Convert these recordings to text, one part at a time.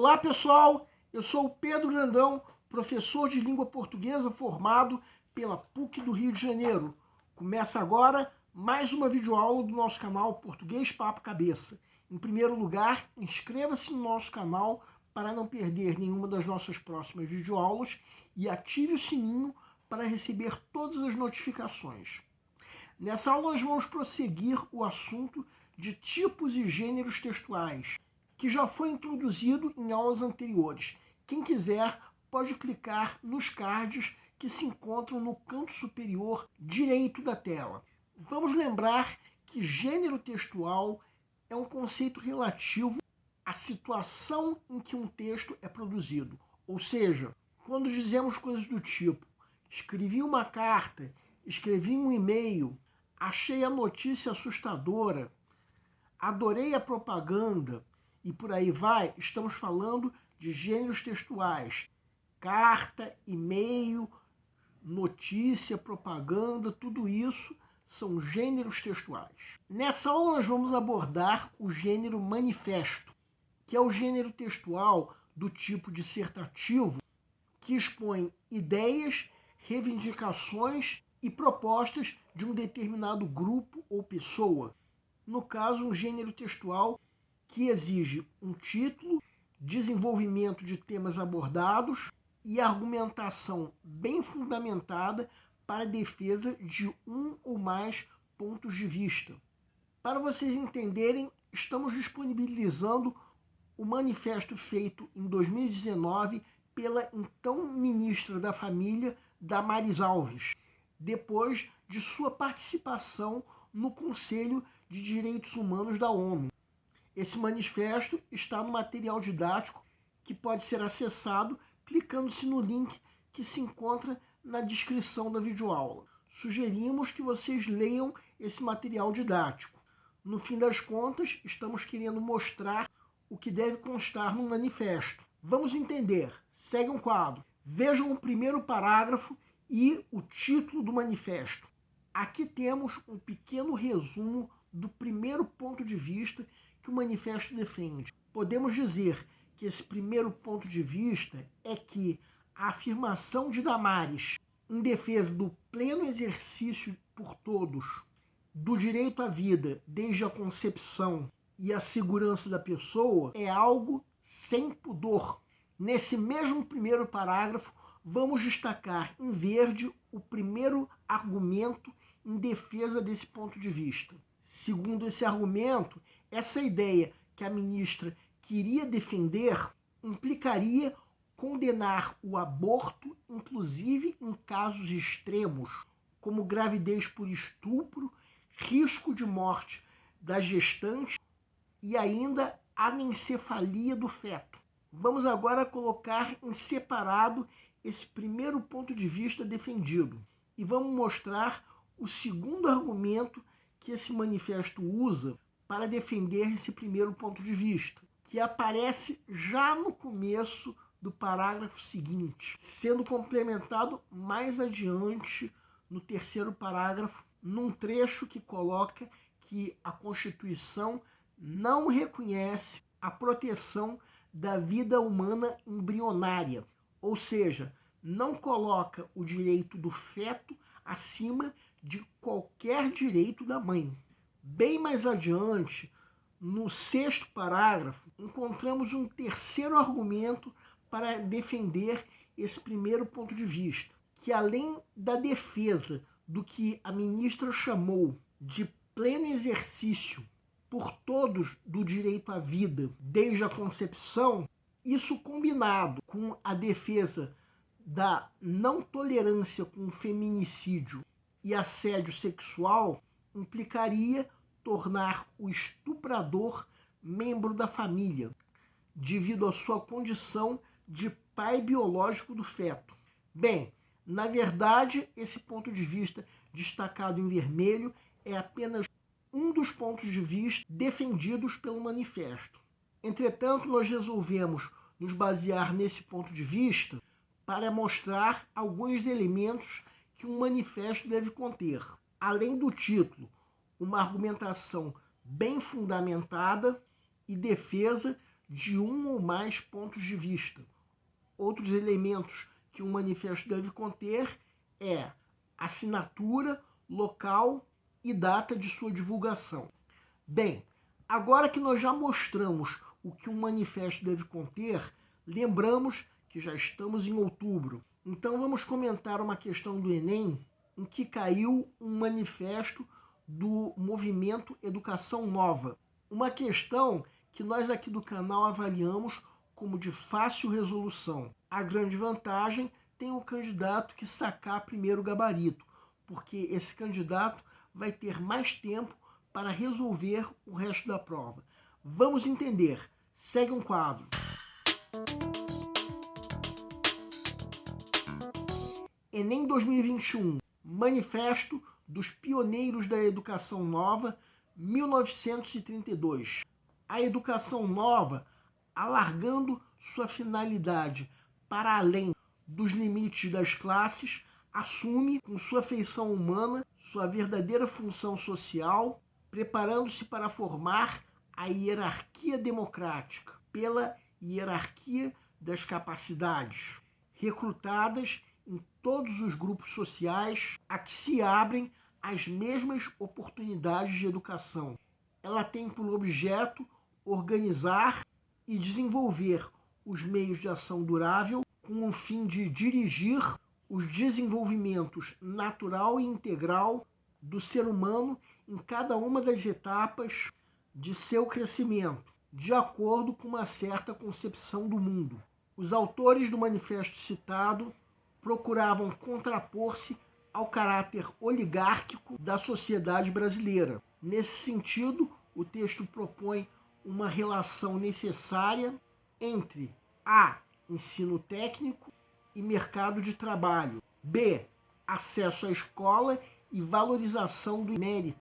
Olá pessoal, eu sou o Pedro Grandão, professor de língua portuguesa formado pela PUC do Rio de Janeiro. Começa agora mais uma videoaula do nosso canal Português Papo Cabeça. Em primeiro lugar, inscreva-se no nosso canal para não perder nenhuma das nossas próximas videoaulas e ative o sininho para receber todas as notificações. Nessa aula nós vamos prosseguir o assunto de tipos e gêneros textuais, que já foi introduzido em aulas anteriores. Quem quiser pode clicar nos cards que se encontram no canto superior direito da tela. Vamos lembrar que gênero textual é um conceito relativo à situação em que um texto é produzido. Ou seja, quando dizemos coisas do tipo: escrevi uma carta, escrevi um e-mail, achei a notícia assustadora, adorei a propaganda, e por aí vai, estamos falando de gêneros textuais. Carta, e-mail, notícia, propaganda, tudo isso são gêneros textuais. Nessa aula nós vamos abordar o gênero manifesto, que é o gênero textual do tipo dissertativo, que expõe ideias, reivindicações e propostas de um determinado grupo ou pessoa. No caso, um gênero textual que exige um título, desenvolvimento de temas abordados e argumentação bem fundamentada para a defesa de um ou mais pontos de vista. Para vocês entenderem, estamos disponibilizando o manifesto feito em 2019 pela então ministra da Família, Damares Alves, depois de sua participação no Conselho de Direitos Humanos da ONU. Esse manifesto está no material didático que pode ser acessado clicando-se no link que se encontra na descrição da videoaula. Sugerimos que vocês leiam esse material didático. No fim das contas, estamos querendo mostrar o que deve constar no manifesto. Vamos entender. Segue um quadro. Vejam o primeiro parágrafo e o título do manifesto. Aqui temos um pequeno resumo do primeiro ponto de vista que o manifesto defende. Podemos dizer que esse primeiro ponto de vista é que a afirmação de Damares em defesa do pleno exercício por todos do direito à vida desde a concepção e a segurança da pessoa é algo sem pudor. Nesse mesmo primeiro parágrafo, vamos destacar em verde o primeiro argumento em defesa desse ponto de vista. Segundo esse argumento, essa ideia que a ministra queria defender implicaria condenar o aborto, inclusive em casos extremos, como gravidez por estupro, risco de morte da gestante e ainda anencefalia do feto. Vamos agora colocar em separado esse primeiro ponto de vista defendido e vamos mostrar o segundo argumento que esse manifesto usa para defender esse primeiro ponto de vista, que aparece já no começo do parágrafo seguinte, sendo complementado mais adiante no terceiro parágrafo, num trecho que coloca que a Constituição não reconhece a proteção da vida humana embrionária, ou seja, não coloca o direito do feto acima de qualquer direito da mãe. Bem mais adiante, no sexto parágrafo, encontramos um terceiro argumento para defender esse primeiro ponto de vista, que além da defesa do que a ministra chamou de pleno exercício por todos do direito à vida desde a concepção, isso combinado com a defesa da não tolerância com o feminicídio e assédio sexual, implicaria tornar o estuprador membro da família, devido à sua condição de pai biológico do feto. Bem, na verdade, esse ponto de vista destacado em vermelho é apenas um dos pontos de vista defendidos pelo manifesto. Entretanto, nós resolvemos nos basear nesse ponto de vista para mostrar alguns elementos que um manifesto deve conter. Além do título, uma argumentação bem fundamentada e defesa de um ou mais pontos de vista. Outros elementos que um manifesto deve conter é assinatura, local e data de sua divulgação. Bem, agora que nós já mostramos o que um manifesto deve conter, lembramos que já estamos em outubro. Então vamos comentar uma questão do Enem em que caiu um manifesto do movimento Educação Nova. Uma questão que nós aqui do canal avaliamos como de fácil resolução. A grande vantagem tem o candidato que sacar primeiro o gabarito, porque esse candidato vai ter mais tempo para resolver o resto da prova. Vamos entender. Segue um quadro. Enem 2021, Manifesto dos Pioneiros da Educação Nova, 1932. A educação nova, alargando sua finalidade para além dos limites das classes, assume com sua feição humana sua verdadeira função social, preparando-se para formar a hierarquia democrática pela hierarquia das capacidades, recrutadas em todos os grupos sociais a que se abrem as mesmas oportunidades de educação. Ela tem por objeto organizar e desenvolver os meios de ação durável com o fim de dirigir os desenvolvimentos natural e integral do ser humano em cada uma das etapas de seu crescimento, de acordo com uma certa concepção do mundo. Os autores do manifesto citado procuravam contrapor-se ao caráter oligárquico da sociedade brasileira. Nesse sentido, o texto propõe uma relação necessária entre A. Ensino técnico e mercado de trabalho. B. Acesso à escola e valorização do mérito.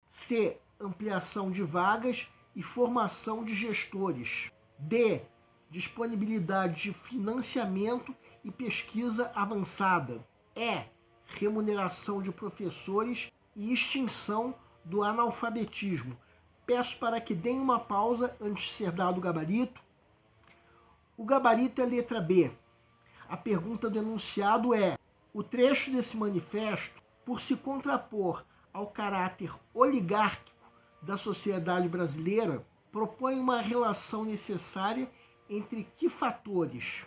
C. Ampliação de vagas e formação de gestores. D. Disponibilidade de financiamento e pesquisa avançada. E. Remuneração de professores e extinção do analfabetismo. Peço para que deem uma pausa antes de ser dado o gabarito. O gabarito é a letra B. A pergunta do enunciado é: o trecho desse manifesto, por se contrapor ao caráter oligárquico da sociedade brasileira, propõe uma relação necessária entre que fatores?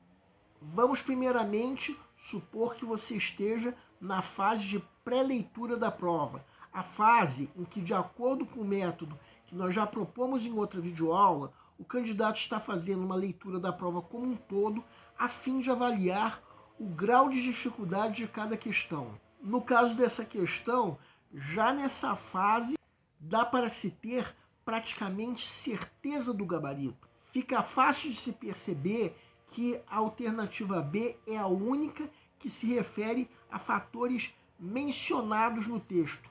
Vamos primeiramente supor que você esteja na fase de pré-leitura da prova, a fase em que, de acordo com o método que nós já propomos em outra videoaula, o candidato está fazendo uma leitura da prova como um todo, a fim de avaliar o grau de dificuldade de cada questão. No caso dessa questão, já nessa fase, dá para se ter praticamente certeza do gabarito. Fica fácil de se perceber que a alternativa B é a única que se refere a fatores mencionados no texto.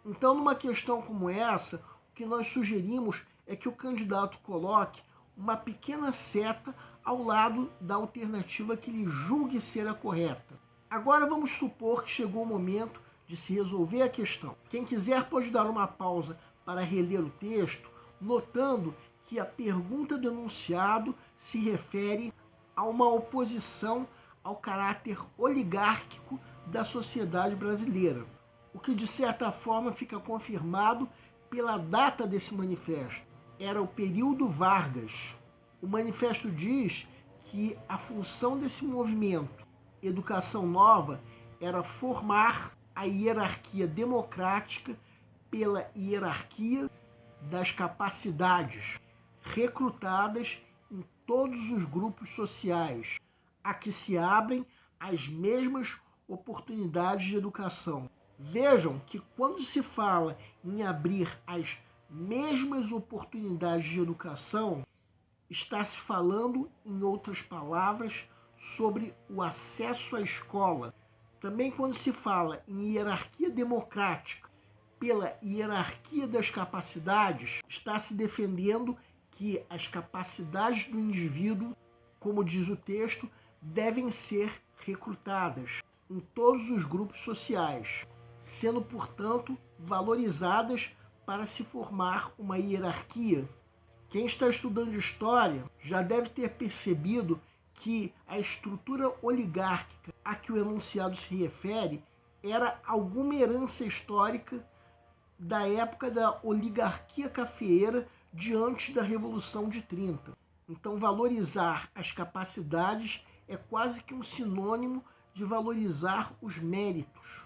Então, numa questão como essa, o que nós sugerimos é que o candidato coloque uma pequena seta ao lado da alternativa que ele julgue ser a correta. Agora vamos supor que chegou o momento de se resolver a questão. Quem quiser pode dar uma pausa para reler o texto, notando que a pergunta do enunciado se refere a uma oposição ao caráter oligárquico da sociedade brasileira, o que de certa forma fica confirmado pela data desse manifesto. Era o período Vargas. O manifesto diz que a função desse movimento, Educação Nova, era formar a hierarquia democrática pela hierarquia das capacidades, recrutadas em todos os grupos sociais, a que se abrem as mesmas oportunidades de educação. Vejam que quando se fala em abrir as mesmas oportunidades de educação, está se falando, em outras palavras, sobre o acesso à escola. Também quando se fala em hierarquia democrática pela hierarquia das capacidades, está se defendendo que as capacidades do indivíduo, como diz o texto, devem ser recrutadas em todos os grupos sociais, sendo, portanto, valorizadas para se formar uma hierarquia Quem está estudando história já deve ter percebido que a estrutura oligárquica a que o enunciado se refere era alguma herança histórica da época da oligarquia cafeeira diante da Revolução de 30. Então, valorizar as capacidades é quase que um sinônimo de valorizar os méritos.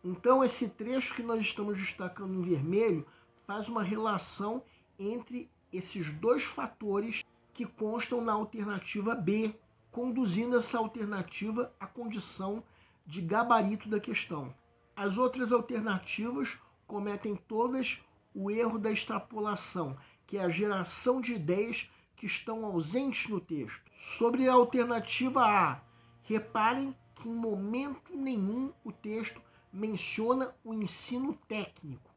Então, esse trecho que nós estamos destacando em vermelho faz uma relação entre esses dois fatores que constam na alternativa B, conduzindo essa alternativa à condição de gabarito da questão. As outras alternativas cometem todas o erro da extrapolação, que é a geração de ideias que estão ausentes no texto. Sobre a alternativa A, reparem que em momento nenhum o texto menciona o ensino técnico.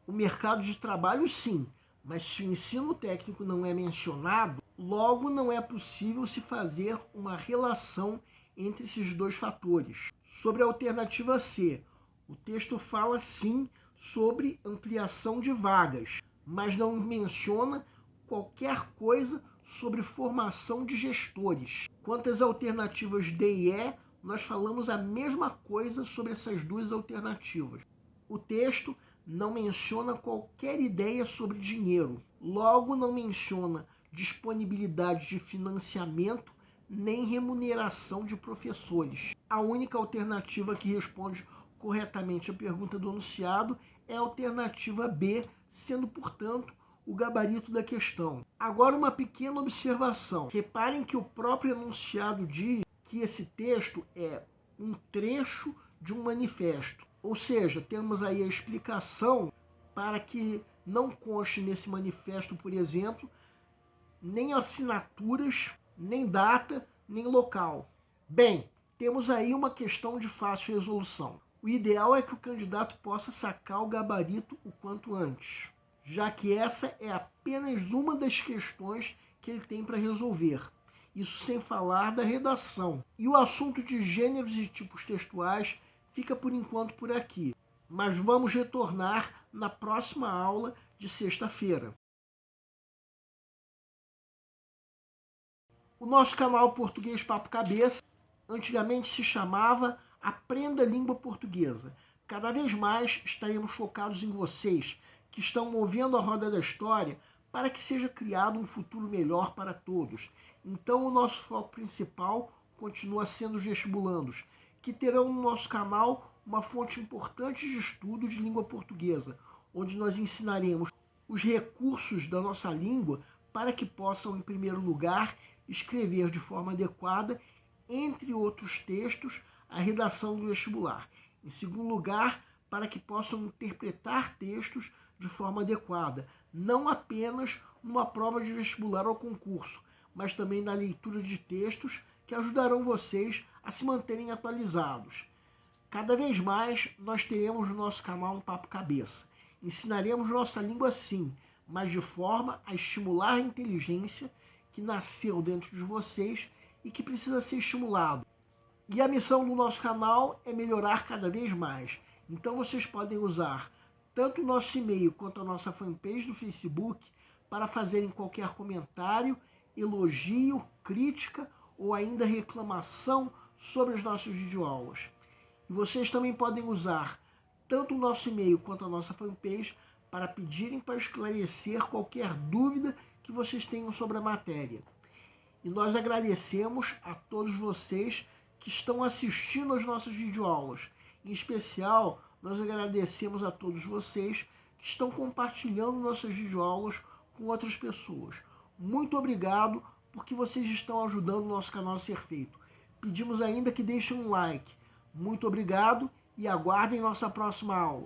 O mercado de trabalho, sim, mas se o ensino técnico não é mencionado, logo não é possível se fazer uma relação entre esses dois fatores. Sobre a alternativa C, o texto fala sim sobre ampliação de vagas, mas não menciona qualquer coisa sobre formação de gestores. Quanto às alternativas D e E, nós falamos a mesma coisa sobre essas duas alternativas. O texto não menciona qualquer ideia sobre dinheiro, logo não menciona disponibilidade de financiamento nem remuneração de professores. A única alternativa que responde corretamente a pergunta do enunciado é a alternativa B, sendo, portanto, o gabarito da questão. Agora, uma pequena observação. Reparem que o próprio enunciado diz que esse texto é um trecho de um manifesto. Ou seja, temos aí a explicação para que não conste nesse manifesto, por exemplo, nem assinaturas, nem data, nem local. Bem, temos aí uma questão de fácil resolução. O ideal é que o candidato possa sacar o gabarito o quanto antes, já que essa é apenas uma das questões que ele tem para resolver. Isso sem falar da redação. E o assunto de gêneros e tipos textuais fica por enquanto por aqui, mas vamos retornar na próxima aula de sexta-feira. O nosso canal Português Papo Cabeça antigamente se chamava Aprenda a Língua Portuguesa. Cada vez mais estaremos focados em vocês, que estão movendo a roda da história para que seja criado um futuro melhor para todos. Então, o nosso foco principal continua sendo os vestibulandos, que terão no nosso canal uma fonte importante de estudo de língua portuguesa, onde nós ensinaremos os recursos da nossa língua para que possam, em primeiro lugar, escrever de forma adequada, entre outros textos, a redação do vestibular. Em segundo lugar, para que possam interpretar textos de forma adequada, não apenas numa prova de vestibular ou concurso, mas também na leitura de textos que ajudarão vocês a se manterem atualizados. Cada vez mais nós teremos no nosso canal um Papo Cabeça. Ensinaremos nossa língua sim, mas de forma a estimular a inteligência que nasceu dentro de vocês e que precisa ser estimulado. E a missão do nosso canal é melhorar cada vez mais. Então vocês podem usar tanto o nosso e-mail quanto a nossa fanpage do Facebook para fazerem qualquer comentário, elogio, crítica ou ainda reclamação sobre as nossas videoaulas. E vocês também podem usar tanto o nosso e-mail quanto a nossa fanpage para pedirem para esclarecer qualquer dúvida que vocês tenham sobre a matéria. E nós agradecemos a todos vocês que estão assistindo às nossas videoaulas. Em especial, nós agradecemos a todos vocês que estão compartilhando nossas videoaulas com outras pessoas. Muito obrigado, porque vocês estão ajudando o nosso canal a ser feito. Pedimos ainda que deixem um like. Muito obrigado e aguardem nossa próxima aula.